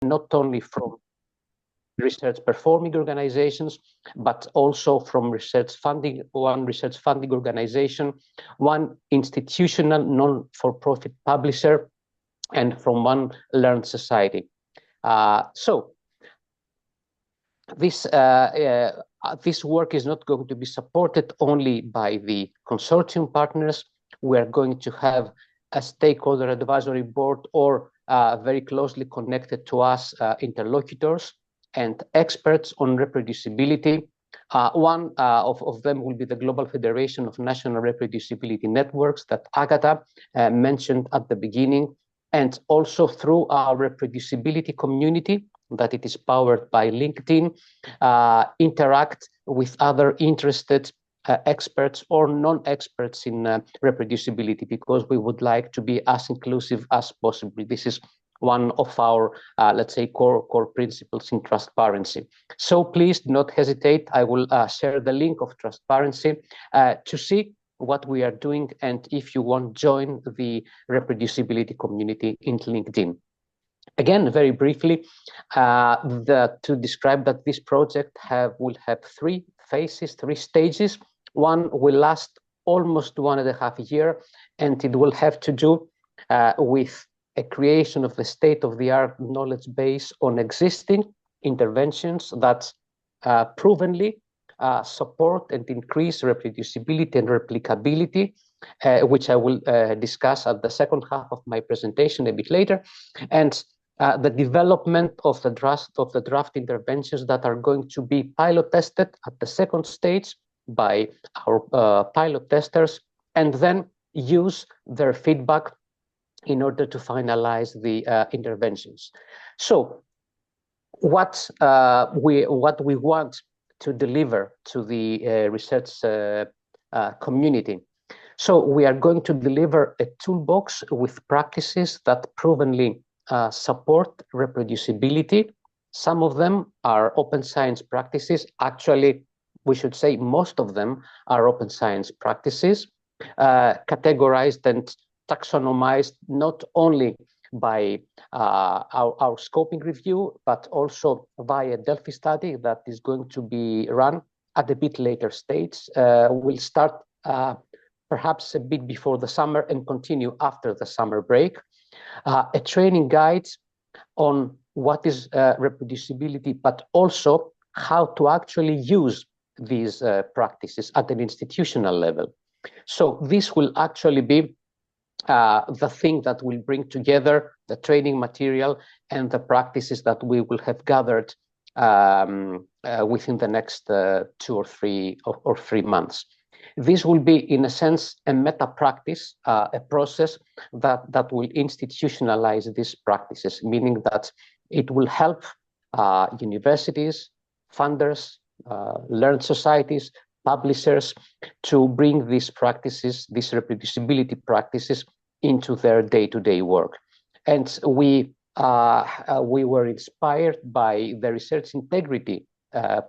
not only from research performing organizations, but also from one research funding organization, one institutional non-for-profit publisher, and from one learned society. So this work is not going to be supported only by the consortium partners. We are going to have a stakeholder advisory board or very closely connected to us interlocutors and experts on reproducibility. One of them will be the Global Federation of National Reproducibility Networks that Agatha mentioned at the beginning, and also through our reproducibility community, that it is powered by LinkedIn, interact with other interested experts or non-experts in reproducibility, because we would like to be as inclusive as possible. This is one of our, let's say, core principles in transparency. So please do not hesitate. I will share the link of transparency to see what we are doing, and if you want to join the reproducibility community in LinkedIn. Again, very briefly, to describe that this project will have 3 phases, 3 stages. One will last almost 1.5 years, and it will have to do with a creation of the state-of-the-art knowledge base on existing interventions that provenly support and increase reproducibility and replicability, which I will discuss at the second half of my presentation a bit later, and the development of the draft interventions that are going to be pilot tested at the second stage by our pilot testers, and then use their feedback in order to finalize the interventions. So what we want to deliver to the research community. So we are going to deliver a toolbox with practices that provenly support reproducibility. Some of them are open science practices. Actually, we should say most of them are open science practices, categorized and taxonomized not only by our scoping review, but also by a Delphi study that is going to be run at a bit later stage. We'll start perhaps a bit before the summer and continue after the summer break. A training guide on what is reproducibility, but also how to actually use these practices at an institutional level. So this will actually be the thing that will bring together the training material and the practices that we will have gathered within the next 2 or 3 months. This will be, in a sense, a meta practice, a process that will institutionalize these practices, meaning that it will help universities, funders, learned societies, publishers to bring these practices, these reproducibility practices, into their day-to-day work. And we were inspired by the research integrity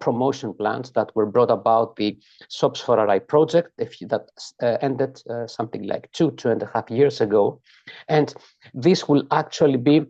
promotion plans that were brought about the SOPs for RI project that ended something like 2.5 years ago. And this will actually be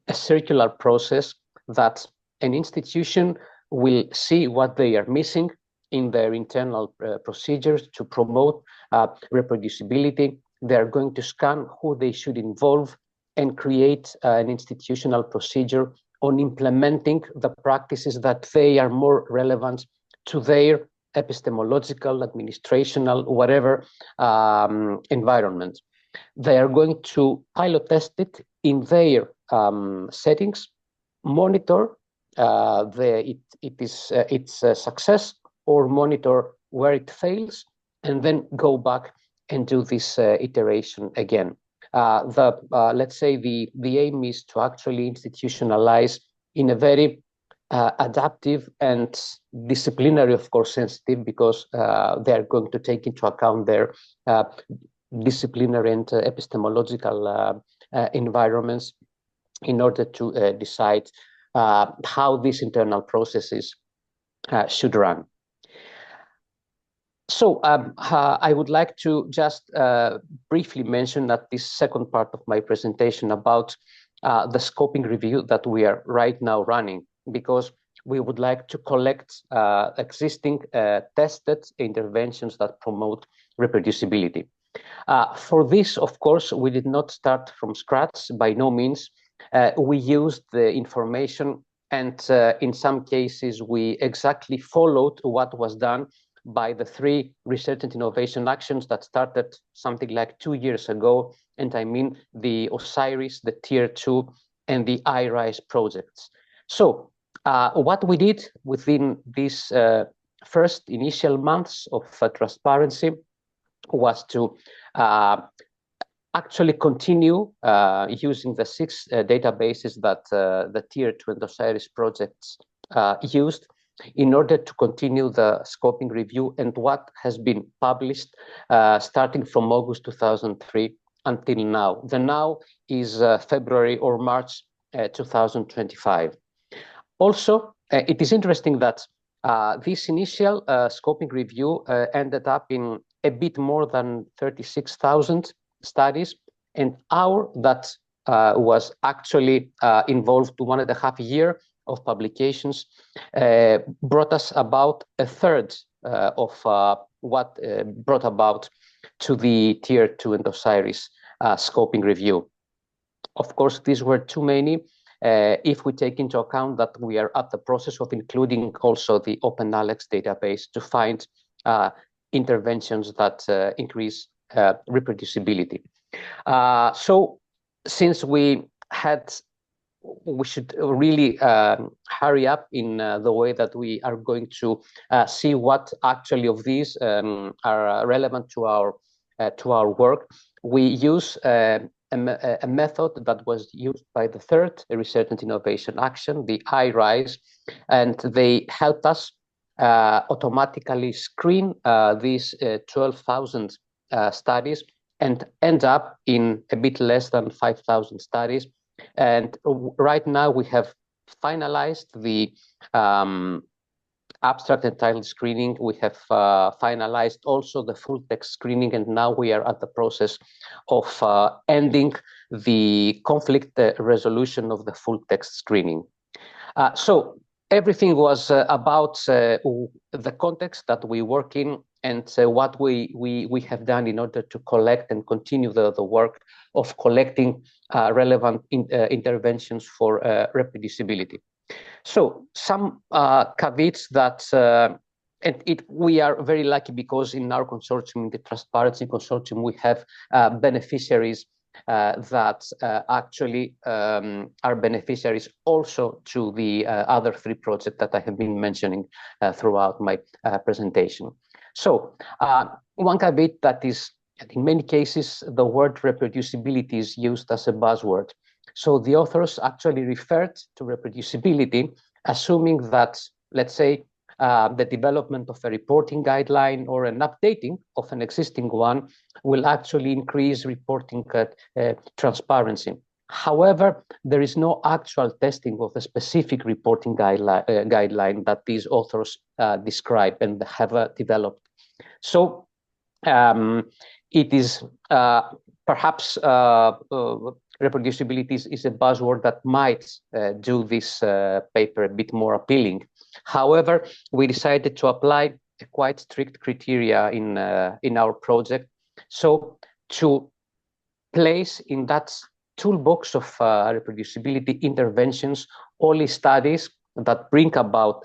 a circular process that an institution will see what they are missing in their internal procedures to promote reproducibility. They're going to scan who they should involve and create an institutional procedure on implementing the practices that they are more relevant to their epistemological, administrational, whatever environment. They are going to pilot test it in their settings, monitor its success, or monitor where it fails, and then go back and do this iteration again. Let's say the aim is to actually institutionalize in a very adaptive and disciplinary, of course, sensitive, because they are going to take into account their disciplinary and epistemological environments in order to decide how these internal processes should run. So I would like to just briefly mention at this second part of my presentation about the scoping review that we are right now running, because we would like to collect existing tested interventions that promote reproducibility. For this, of course, we did not start from scratch, by no means. We used the information, and in some cases, we exactly followed what was done by the 3 research and innovation actions that started something like 2 years ago. And I mean the OSIRIS, the Tier 2, and the iRISE projects. So what we did within these first initial months of transparency was to actually continue using the 6 databases that the Tier 2 and OSIRIS projects used in order to continue the scoping review and what has been published starting from August 2003 until now. The now is February or March 2025. Also, it is interesting that this initial scoping review ended up in a bit more than 36,000 studies, and our that was actually involved to 1.5 years of publications brought us about a third of what brought about to the Tier 2 and OSIRIS scoping review. Of course, these were too many if we take into account that we are at the process of including also the OpenAlex database to find interventions that increase reproducibility. So since we should really hurry up in the way that we are going to see what actually of these are relevant to our work. We use a method that was used by the 3rd Research and Innovation Action, the iRISE, and they helped us automatically screen these 12,000 studies and end up in a bit less than 5,000 studies. And right now we have finalized the abstract and title screening. We have finalized also the full text screening, and now we are at the process of ending the conflict resolution of the full text screening. So everything was about the context that we work in and what we have done in order to collect and continue the work of collecting relevant interventions for reproducibility. So some caveats that, and we are very lucky because in our consortium, in the Transparency Consortium, we have beneficiaries that actually are beneficiaries also to the other 3 projects that I have been mentioning throughout my presentation. So one caveat that is, in many cases, the word reproducibility is used as a buzzword. So the authors actually referred to reproducibility, assuming that, let's say, the development of a reporting guideline or an updating of an existing one will actually increase reporting transparency. However, there is no actual testing of a specific reporting guideline that these authors describe and have developed. So it is perhaps reproducibility is a buzzword that might do this paper a bit more appealing. However, we decided to apply a quite strict criteria in our project. So to place in that toolbox of reproducibility interventions only studies that bring about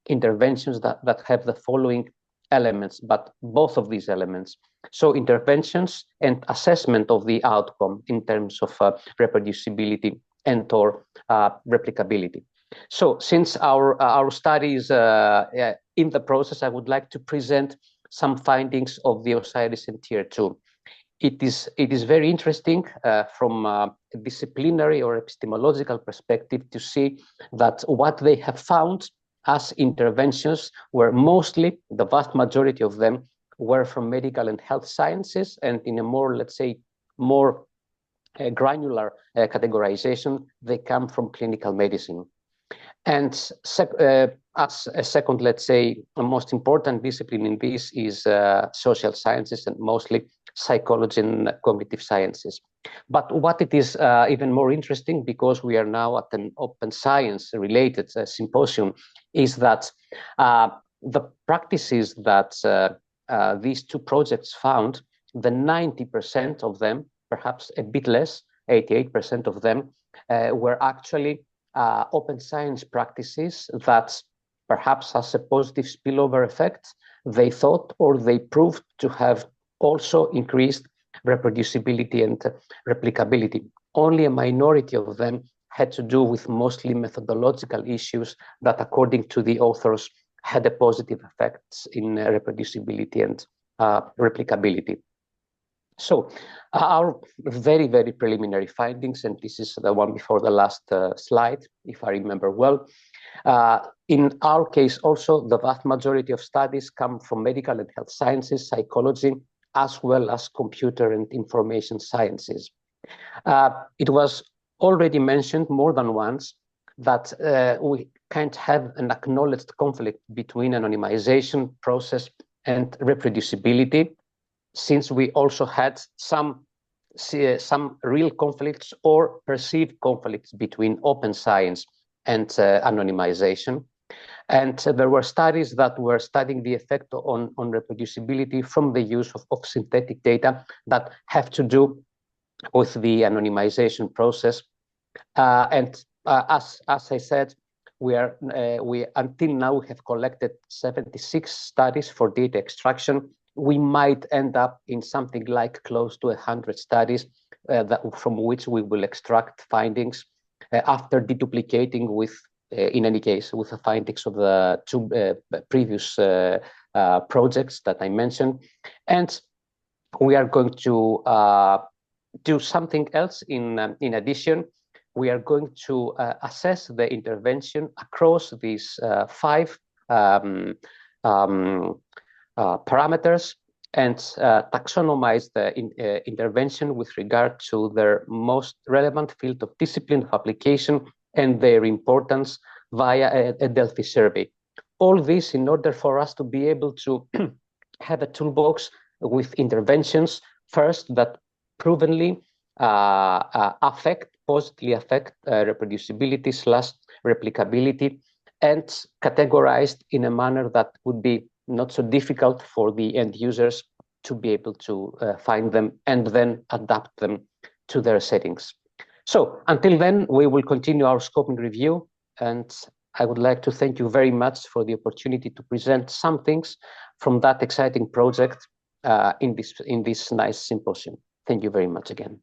interventions that have the following elements, but both of these elements. So interventions and assessment of the outcome in terms of reproducibility and or replicability. So since our study is in the process, I would like to present some findings of the OSIRIS and Tier 2. It is very interesting from a disciplinary or epistemological perspective to see that what they have found as interventions were mostly, the vast majority of them, were from medical and health sciences, and in a more, let's say, more granular categorization, they come from clinical medicine. And as a second, let's say, a most important discipline in this is social sciences, and mostly psychology and cognitive sciences. But what it is even more interesting, because we are now at an open science related symposium, is that the practices that these two projects found, the 90% of them, perhaps a bit less, 88% of them, were actually open science practices that perhaps has a positive spillover effect, they thought, or they proved to have also increased reproducibility and replicability. Only a minority of them had to do with mostly methodological issues that, according to the authors, had a positive effects in reproducibility and replicability. So our very, very preliminary findings, and this is the one before the last slide, if I remember well. In our case also, the vast majority of studies come from medical and health sciences, psychology, as well as computer and information sciences. It was already mentioned more than once that we can't have an acknowledged conflict between anonymization process and reproducibility, since we also had some real conflicts or perceived conflicts between open science and anonymization. And there were studies that were studying the effect on reproducibility from the use of synthetic data that have to do with the anonymization process. As I said, we until now have collected 76 studies for data extraction. We might end up in something like close to 100 studies from which we will extract findings after deduplicating with, in any case, with the findings of the two previous projects that I mentioned. And we are going to do something else in addition. We are going to assess the intervention across these 5 parameters and taxonomize the intervention with regard to their most relevant field of discipline of application and their importance via a Delphi survey. All this in order for us to be able to have a toolbox with interventions, first, that provenly positively affect reproducibility / replicability, and categorized in a manner that would be not so difficult for the end users to be able to find them and then adapt them to their settings. So until then, we will continue our scoping review, and I would like to thank you very much for the opportunity to present some things from that exciting project in this nice symposium. Thank you very much again.